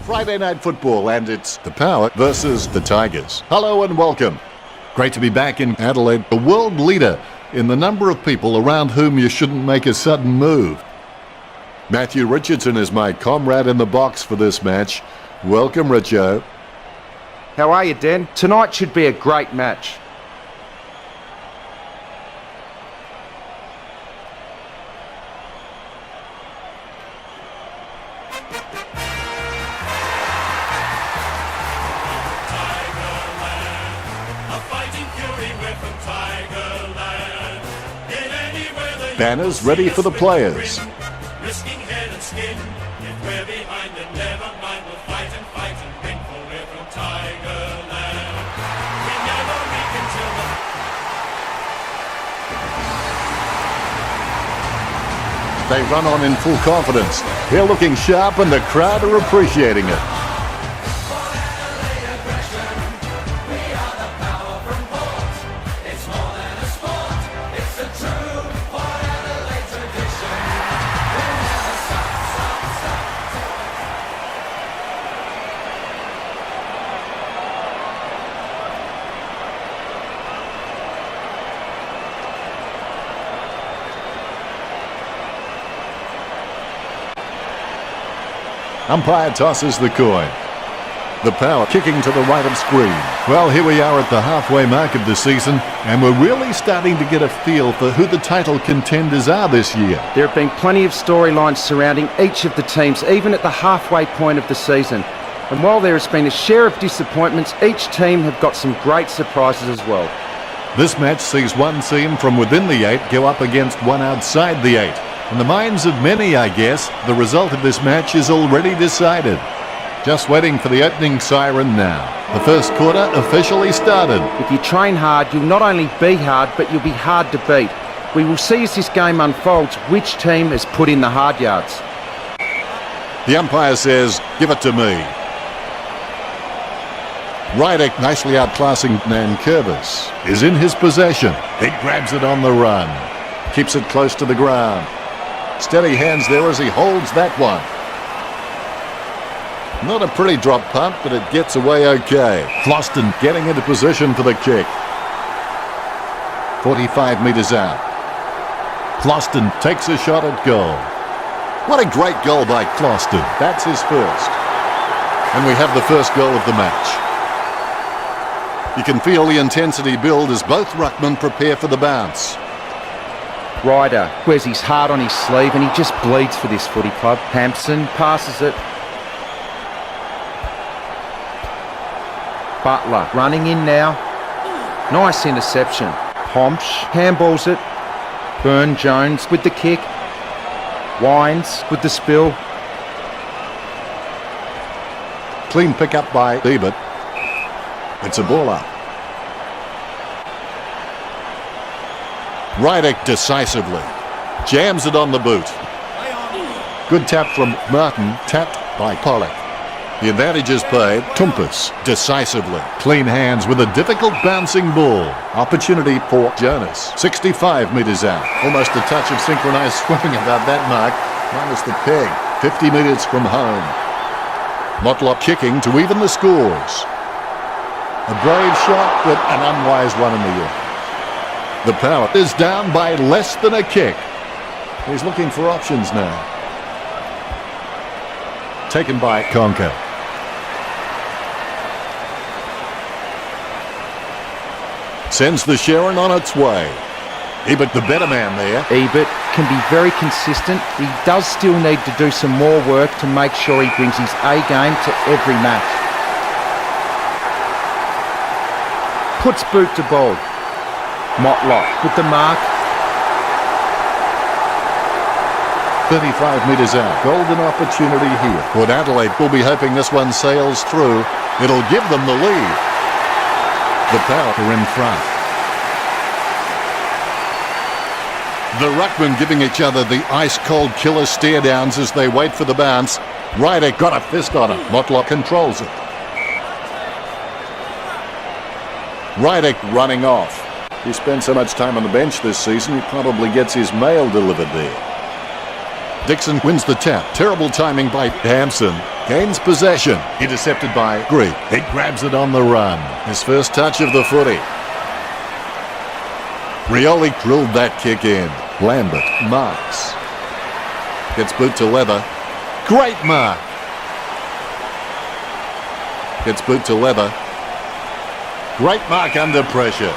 Friday night football, and it's the Power versus the Tigers. Hello and welcome. Great to be back in Adelaide, the world leader in the number of people around whom you shouldn't make a sudden move. Matthew Richardson is my comrade in the box for this match. Welcome, Richo. How are you, Dan? Tonight should be a great match. Banners ready for the players. Risking head and skin. If we're behind, then never mind. We'll fight and win, for we're from Tigerland. We never weaken till the... They run on in full confidence. They're looking sharp and the crowd are appreciating it. Umpire tosses the coin. The Power kicking to the right of screen. Well, here we are at the halfway mark of the season, and we're really starting to get a feel for who the title contenders are this year. There have been plenty of storylines surrounding each of the teams, even at the halfway point of the season. And while there has been a share of disappointments, each team have got some great surprises as well. This match sees one team from within the 8 go up against one outside the 8. In the minds of many, I guess, the result of this match is already decided. Just waiting for the opening siren now. The first quarter officially started. If you train hard, you'll not only be hard, but you'll be hard to beat. We will see as this game unfolds which team has put in the hard yards. The umpire says, give it to me. Rydick, nicely outclassing Nankervis, is in his possession. He grabs it on the run. Keeps it close to the ground. Steady hands there as he holds that one. Not a pretty drop punt, but it gets away okay. Floston getting into position for the kick. 45 metres out. Floston takes a shot at goal. What a great goal by Floston. That's his first. And we have the first goal of the match. You can feel the intensity build as both ruckmen prepare for the bounce. Ryder wears his heart on his sleeve and he just bleeds for this footy club. Hampson passes it. Butler running in now. Nice interception. Pomsch handballs it. Burne-Jones with the kick. Wines with the spill. Clean pick up by Ebert. It's a ball up. Rydick decisively jams it on the boot. Good tap from Martin, tapped by Pollock. The advantage is paid. Tumpus decisively. Clean hands with a difficult bouncing ball. Opportunity for Jonas. 65 metres out. Almost a touch of synchronised swimming about that mark, minus the peg. 50 metres from home. Motlop kicking to even the scores. A brave shot, but an unwise one in the end. The Power is down by less than a kick. He's looking for options now. Taken by Conker. Sends the Sharon on its way. Ebert the better man there. Ebert can be very consistent. He does still need to do some more work to make sure he brings his A game to every match. Puts boot to ball. Motlop with the mark. 35 metres out. Golden opportunity here. But Adelaide will be hoping this one sails through. It'll give them the lead. The Power are in front. The ruckmen giving each other the ice-cold killer stare-downs as they wait for the bounce. Ryder got a fist on it. Motlop controls it. Rydick running off. He spent so much time on the bench this season, he probably gets his mail delivered there. Dixon wins the tap. Terrible timing by Hampson. gains possession. Intercepted by Greek. He grabs it on the run. His first touch of the footy. Rioli drilled that kick in. Lambert marks. Gets boot to leather. Great mark. Gets boot to leather. Great mark under pressure.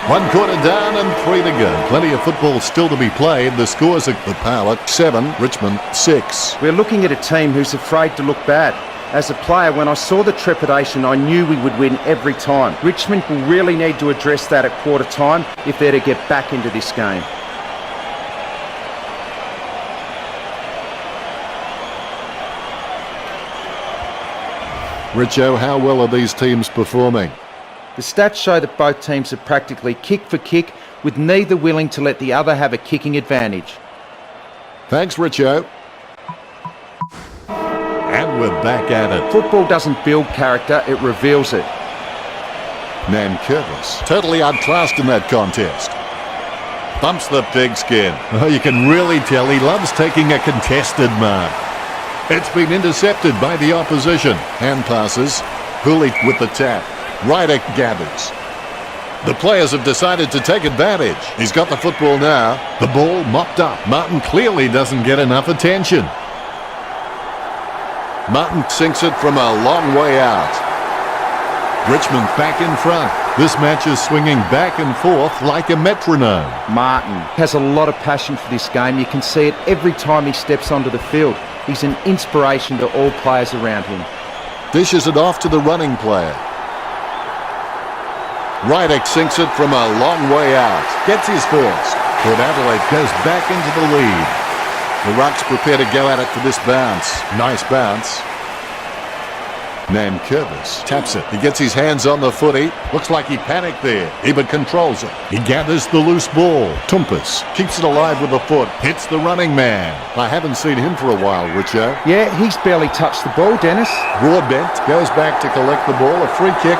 1 quarter down and 3 to go. Plenty of football still to be played. The scores are the Power 7, Richmond 6. We're looking at a team who's afraid to look bad. As a player, when I saw the trepidation, I knew we would win every time. Richmond will really need to address that at quarter time if they're to get back into this game. Richo, how well are these teams performing? The stats show that both teams are practically kick for kick, with neither willing to let the other have a kicking advantage. Thanks, Richo. And we're back at it. Football doesn't build character, it reveals it. Nankervis, totally outclassed in that contest. Bumps the pigskin. Oh, you can really tell he loves taking a contested mark. It's been intercepted by the opposition. Hand passes. Hooley with the tap. Ryder gathers. The players have decided to take advantage. He's got the football now. The ball mopped up. Martin clearly doesn't get enough attention. Martin sinks it from a long way out. Richmond back in front. This match is swinging back and forth like a metronome. Martin has a lot of passion for this game. You can see it every time he steps onto the field. He's an inspiration to all players around him. Dishes it off to the running player. Rydick sinks it from a long way out. Gets his first. Port Adelaide goes back into the lead. The Rucks prepare to go at it for this bounce. Nice bounce. Nankervis taps it. He gets his hands on the footy. Looks like he panicked there. Ebert controls it. He gathers the loose ball. Tumpus keeps it alive with a foot. Hits the running man. I haven't seen him for a while, Richo. Yeah, he's barely touched the ball, Dennis. Broadbent goes back to collect the ball. A free kick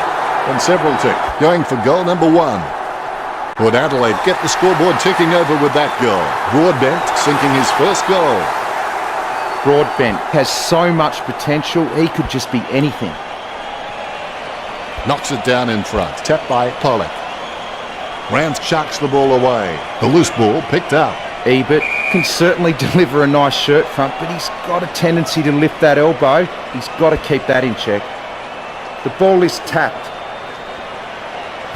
and several tick. Going for goal number 1. Port Adelaide get the scoreboard ticking over with that goal. Broadbent sinking his first goal. Broadbent has so much potential, he could just be anything. Knocks it down in front. Tapped by Pollock. Rance chucks the ball away. The loose ball picked up. Ebert can certainly deliver a nice shirt front, but he's got a tendency to lift that elbow. He's got to keep that in check. The ball is tapped.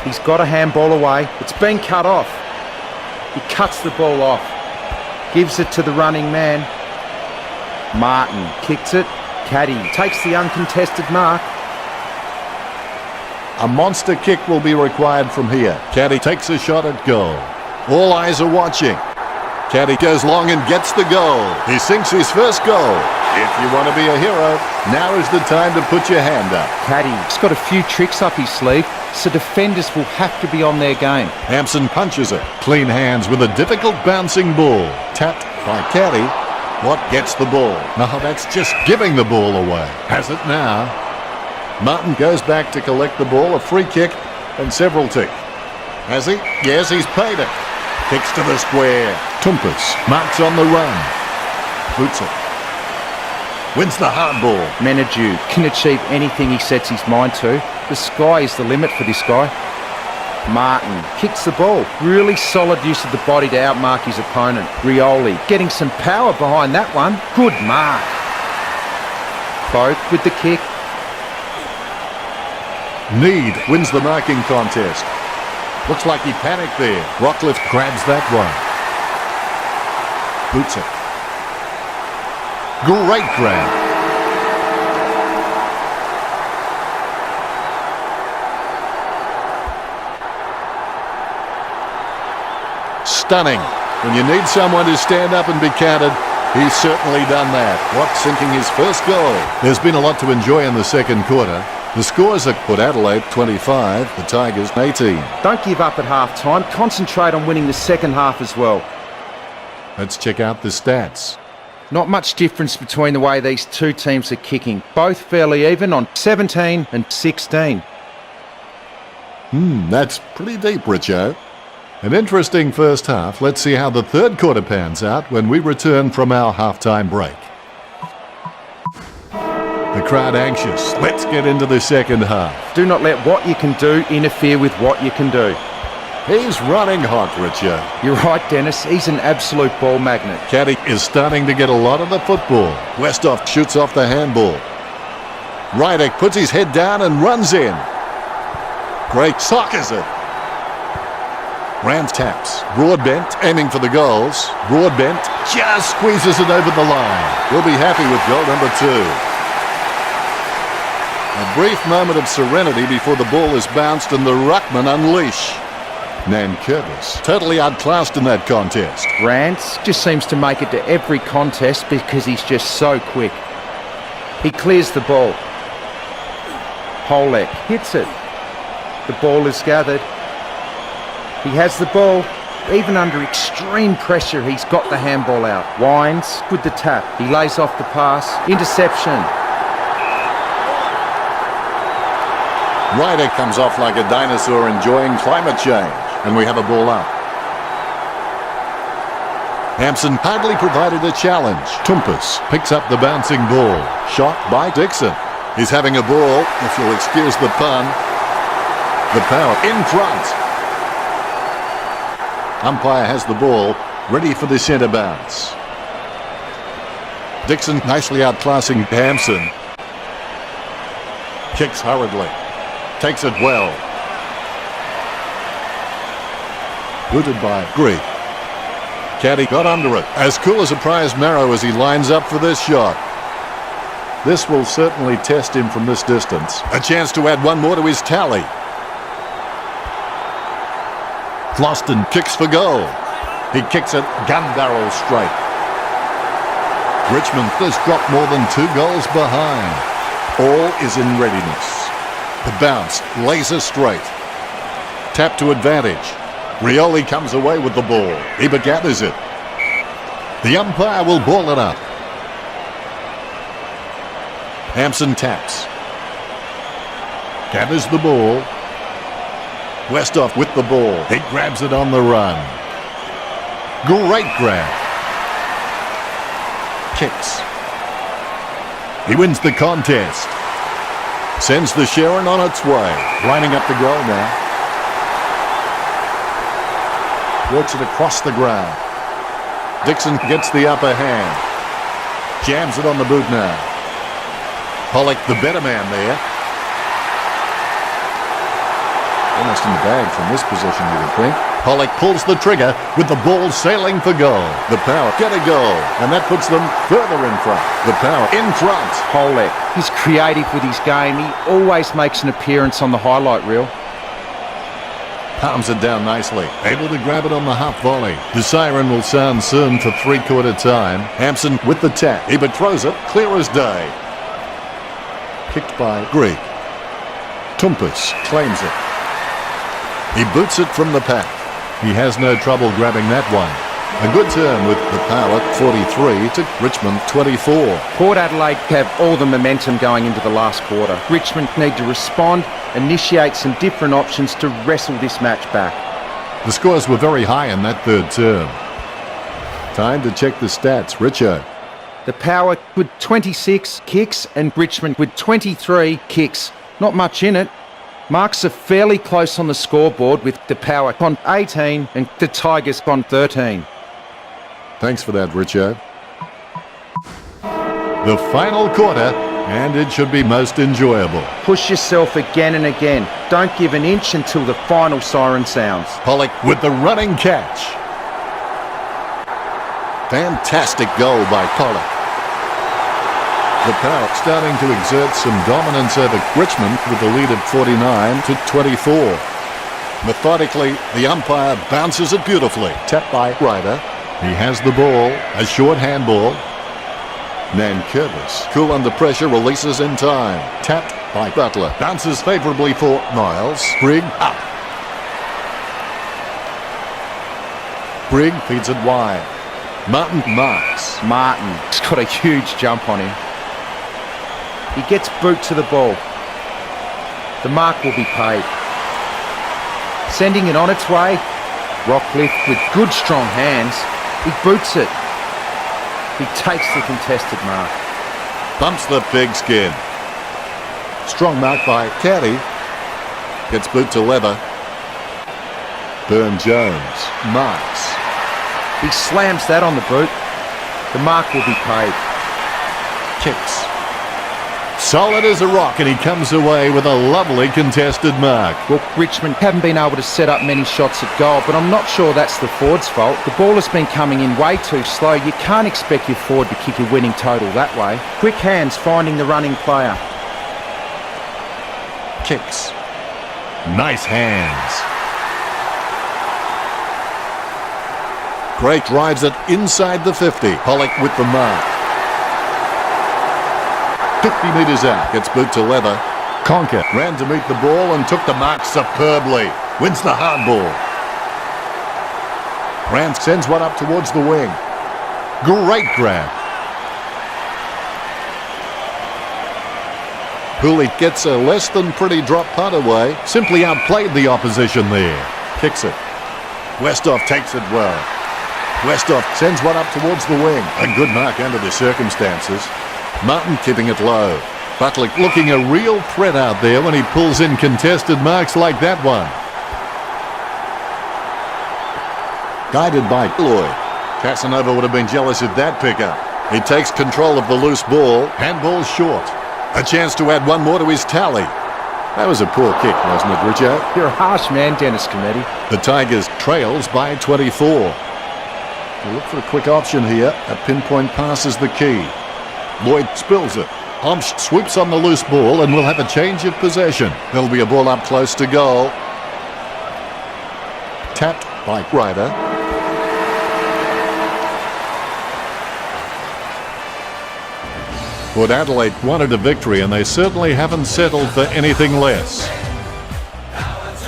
He's got a handball away. It's been cut off. He cuts the ball off. Gives it to the running man. Martin kicks it. Caddy takes the uncontested mark. A monster kick will be required from here. Caddy takes a shot at goal. All eyes are watching. Caddy goes long and gets the goal. He sinks his first goal. If you want to be a hero, now is the time to put your hand up. Caddy's got a few tricks up his sleeve, so defenders will have to be on their game. Hampson punches it. Clean hands with a difficult bouncing ball. Tapped by Caddy. Watt gets the ball. No, that's just giving the ball away. Has it now. Martin goes back to collect the ball. A free kick and several tick. Has he? Yes, he's paid it. Kicks to the square. Tumpus marks on the run. Boots it. Wins the hard ball. Menadue can achieve anything he sets his mind to. The sky is the limit for this guy. Martin kicks the ball. Really solid use of the body to outmark his opponent. Rioli getting some power behind that one. Good mark. Both with the kick. Need wins the marking contest. Looks like he panicked there. Rockcliffe grabs that one. Boots it. Great grab. Stunning. When you need someone to stand up and be counted, he's certainly done that. Watt sinking his first goal. There's been a lot to enjoy in the second quarter. The scores are Port Adelaide 25, the Tigers 18. Don't give up at half-time. Concentrate on winning the second half as well. Let's check out the stats. Not much difference between the way these two teams are kicking. Both fairly even on 17 and 16. That's pretty deep, Richo. An interesting first half. Let's see how the third quarter pans out when we return from our halftime break. The crowd anxious. Let's get into the second half. Do not let what you can do interfere with what you can do. He's running hot, Richard. You're right, Dennis. He's an absolute ball magnet. Caddy is starting to get a lot of the football. Westhoff shoots off the handball. Rydick puts his head down and runs in. Great sockers it. Rams taps. Broadbent aiming for the goals. Broadbent just squeezes it over the line. We'll be happy with goal number 2. A brief moment of serenity before the ball is bounced and the ruckman unleash. Nankervis totally outclassed in that contest. Rance just seems to make it to every contest because he's just so quick. He clears the ball. Holek hits it. The ball is gathered. He has the ball. Even under extreme pressure, he's got the handball out. Wines with the tap. He lays off the pass. Interception. Ryder comes off like a dinosaur enjoying climate change. And we have a ball up. Hampson hardly provided a challenge. Tumpus picks up the bouncing ball. Shot by Dixon. He's having a ball, if you'll excuse the pun. The Power in front. Umpire has the ball, ready for the centre bounce. Dixon nicely outclassing Hampson. Kicks hurriedly. Takes it well. Booted by Greek. Caddy got under it. As cool as a prize marrow as he lines up for this shot. This will certainly test him from this distance. A chance to add one more to his tally. Floston kicks for goal. He kicks it gun barrel straight. Richmond has dropped more than 2 goals behind. All is in readiness. The bounce, laser straight. Tap to advantage. Rioli comes away with the ball. He gathers it. The umpire will ball it up. Hampson taps. Gathers the ball. Westhoff with the ball. He grabs it on the run. Great grab. Kicks. He wins the contest. Sends the Sharon on its way. Lining up the goal now. Works it across the ground. Dixon gets the upper hand. Jams it on the boot now. Pollock the better man there. Almost in the bag from this position, you would think. Pollock pulls the trigger with the ball sailing for goal. The Power get a goal, and that puts them further in front. The Power in front. Holek, he's creative with his game. He always makes an appearance on the highlight reel. Palms it down nicely. Able to grab it on the half volley. The siren will sound soon for 3/4 time. Hampson with the tap. He throws it clear as day. Kicked by Greek. Tumpus claims it. He boots it from the pack. He has no trouble grabbing that one. A good turn with the Power 43 to Richmond 24. Port Adelaide have all the momentum going into the last quarter. Richmond need to respond, initiate some different options to wrestle this match back. The scores were very high in that third term. Time to check the stats. Richo. The Power with 26 kicks and Richmond with 23 kicks. Not much in it. Marks are fairly close on the scoreboard with the Power on 18 and the Tigers on 13. Thanks for that, Richo. The final quarter, and it should be most enjoyable. Push yourself again and again. Don't give an inch until the final siren sounds. Pollock with the running catch. Fantastic goal by Pollock. The Power starting to exert some dominance over Richmond with the lead of 49 to 24. Methodically, the umpire bounces it beautifully. Tapped by Ryder. He has the ball, a short handball. Nankervis, cool under pressure, releases in time. Tapped by Butler. Bounces favourably for Niles. Brigg up. Brigg feeds it wide. Martin marks. Martin's got a huge jump on him. He gets boot to the ball. The mark will be paid. Sending it on its way. Rockcliffe with good strong hands. He boots it. He takes the contested mark. Bumps the pigskin. Strong mark by Caddy. Gets boot to leather. Burn-Jones marks. He slams that on the boot. The mark will be paid. Kicks. Solid as a rock, and he comes away with a lovely contested mark. Well, Richmond haven't been able to set up many shots at goal, but I'm not sure that's the forward's fault. The ball has been coming in way too slow. You can't expect your forward to kick a winning total that way. Quick hands finding the running player. Kicks. Nice hands. Great drives it inside the 50. Pollock with the mark. 50 metres out. Gets boot to leather. Conker ran to meet the ball and took the mark superbly. Wins the hard ball. Grant sends one up towards the wing. Great grab. Hooley gets a less than pretty drop punt away. Simply outplayed the opposition there. Kicks it. Westhoff takes it well. Westhoff sends one up towards the wing. A good mark under the circumstances. Martin keeping it low. Butler looking a real threat out there when he pulls in contested marks like that one. Guided by Lloyd. Casanova would have been jealous at that pickup. He takes control of the loose ball. Handball short. A chance to add one more to his tally. That was a poor kick, wasn't it, Richard? You're a harsh man, Dennis Cometti. The Tigers trails by 24. We'll look for a quick option here. A pinpoint pass is the key. Lloyd spills it. Omsch swoops on the loose ball and will have a change of possession. There'll be a ball up close to goal. Tapped by Ryder. But Adelaide wanted a victory, and they certainly haven't settled for anything less.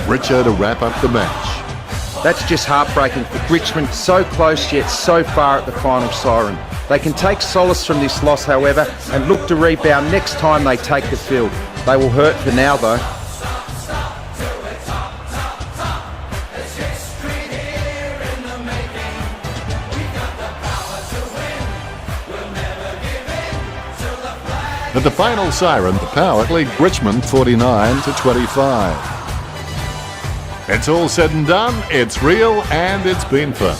Richard to wrap up the match. That's just heartbreaking for Richmond. So close yet so far at the final siren. They can take solace from this loss, however, and look to rebound next time they take the field. They will hurt for now, though. At the final siren, the Power lead Richmond 49-25. It's all said and done, it's real, and it's been fun.